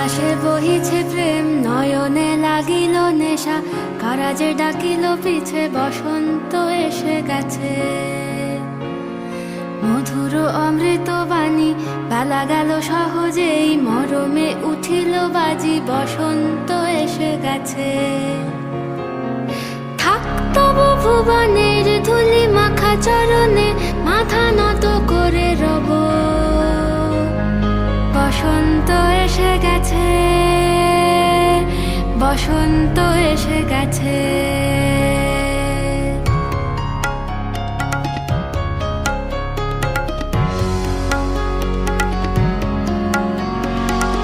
বাতাসে বহিছে প্রেম, নয়নে লাগিল নেশা, কারাজে ডাকিল পিছে, বসন্ত এসে গেছে। মধুর অমৃত বাণী, বেলা গেল সহজেই, মরমে উঠিল বাজি, বসন্ত এসে গেছে। থাক তবু ভুবনের ধুলি মাখা চরণে, মাথা নত করে রব। বসন্ত এসে গেছে, বসন্ত এসে গেছে।